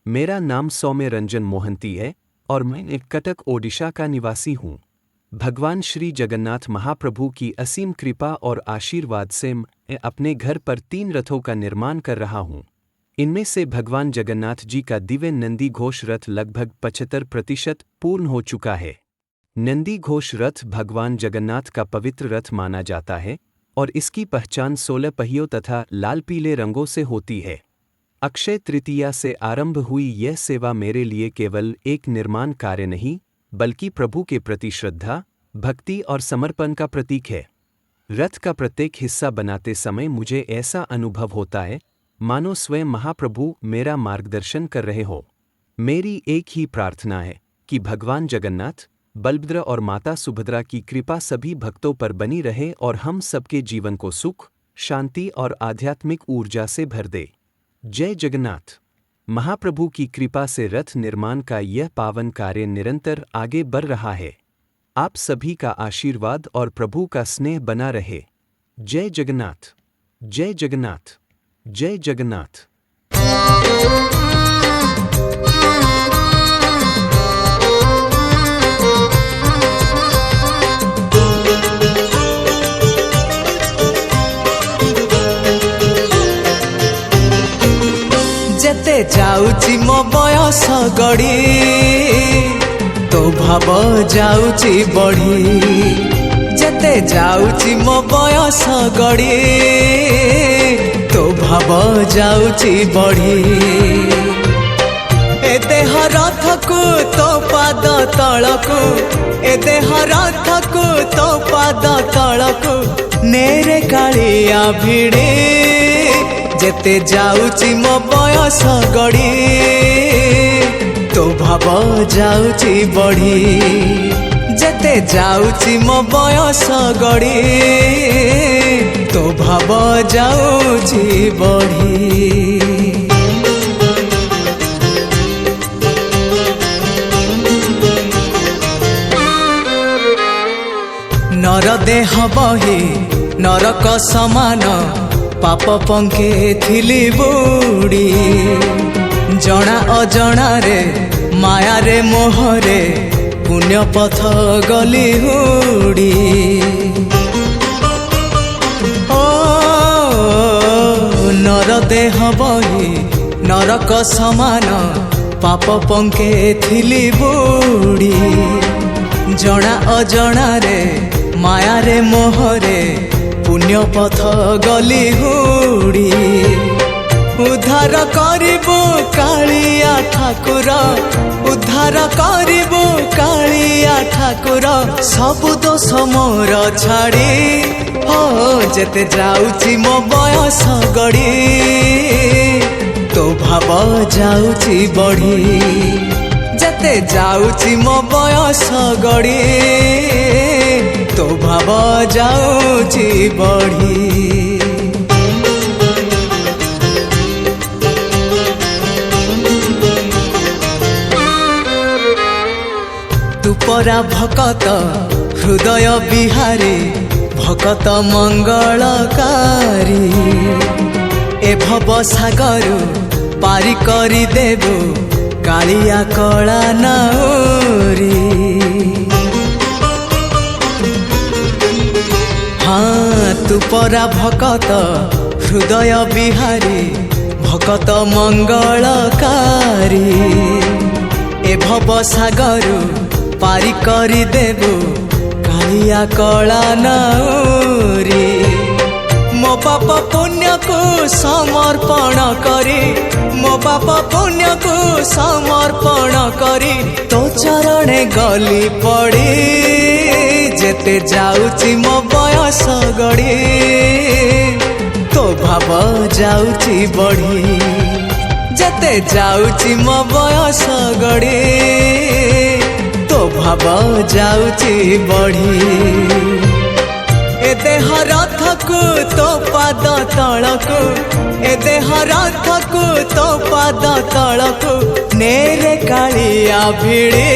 मेरा नाम सौम्य रंजन मोहंती है और मैं कटक ओडिशा का निवासी हूँ। भगवान श्री जगन्नाथ महाप्रभु की असीम कृपा और आशीर्वाद से मैं अपने घर पर 3 रथों का निर्माण कर रहा हूँ। इनमें से भगवान जगन्नाथ जी का दिव्य नंदी घोष रथ लगभग 75% पूर्ण हो चुका है। नंदी घोष रथ भगवान जगन्नाथ का पवित्र रथ माना जाता है और इसकी पहचान 16 पहियों तथा लाल पीले रंगों से होती है। अक्षय तृतीया से आरंभ हुई यह सेवा मेरे लिए केवल एक निर्माण कार्य नहीं, बल्कि प्रभु के प्रति श्रद्धा, भक्ति और समर्पण का प्रतीक है। रथ का प्रत्येक हिस्सा बनाते समय मुझे ऐसा अनुभव होता है मानो स्वयं महाप्रभु मेरा मार्गदर्शन कर रहे हो। मेरी एक ही प्रार्थना है कि भगवान जगन्नाथ, बलभद्र और माता सुभद्रा की कृपा सभी भक्तों पर बनी रहे और हम सबके जीवन को सुख, शांति और आध्यात्मिक ऊर्जा से भर दे। जय जगन्नाथ। महाप्रभु की कृपा से रथ निर्माण का यह पावन कार्य निरंतर आगे बढ़ रहा है। आप सभी का आशीर्वाद और प्रभु का स्नेह बना रहे। जय जगन्नाथ। जय जगन्नाथ। जय जगन्नाथ। जेते जाउची मो बयस गड़ी तो भाव जाउची बढ़ी। जेते जाउची मो बयस गड़ी तो भाव जाउची बढ़ी। ए देह रथ को तो पाद तलको, ए देह रथ को तो पाद तलको नेरे कालिया भिड़े। जेते जाउची मो बयस गड़ी तो भाव जाउची बढ़ी। जेते जाउची मो बयस गड़ी तो भाव जाउची बढ़ी। नर देह बही नरक समान, पाप पंखे थिली बुड़ी। जना अजना रे माया रे मोहरे पुण्य पथ गली हुड़ी। ओ नर देह बही नरक समान, पाप पंखे थिली बुड़ी। जना अजना रे माया रे मोहरे पुण्य पथ गली हुड़ी। उद्धार करिबो कालिया ठाकुर, उद्धार करिबो कालिया ठाकुर सबु दोष मोर छाड़ी। हो जेते जाउची मो बयस गड़ी तो भाव जाउची बढ़ी। जेते जाउची मो बयस गड़ी तो भाव जाउची बढ़ी। तू परा भकत हृदय बिहारी, भकत मंगलकारी। ए भव सागर पारी करी देबो कालिया कला नाउरी। हाँ तू परा भकत हृदय बिहारी, भकत मंगलकारी। ए भव सागर पारी करी देबो कालिया कला नाउरी। मो पाप पुण्य को समर्पण करी, मो पाप पुण्य को समर्पण करी तो चरणे गली पड़ी। जेते जाउची मो बयस गड़ी तो भाव जाउची बढ़ी। जेते जाउची मो बयस गड़ी तो भाव जाउची बढ़ी। ए देह रथ को तो पाद तलको, ए देह रथ को तो पाद तलको नेरे कालिया भिड़े।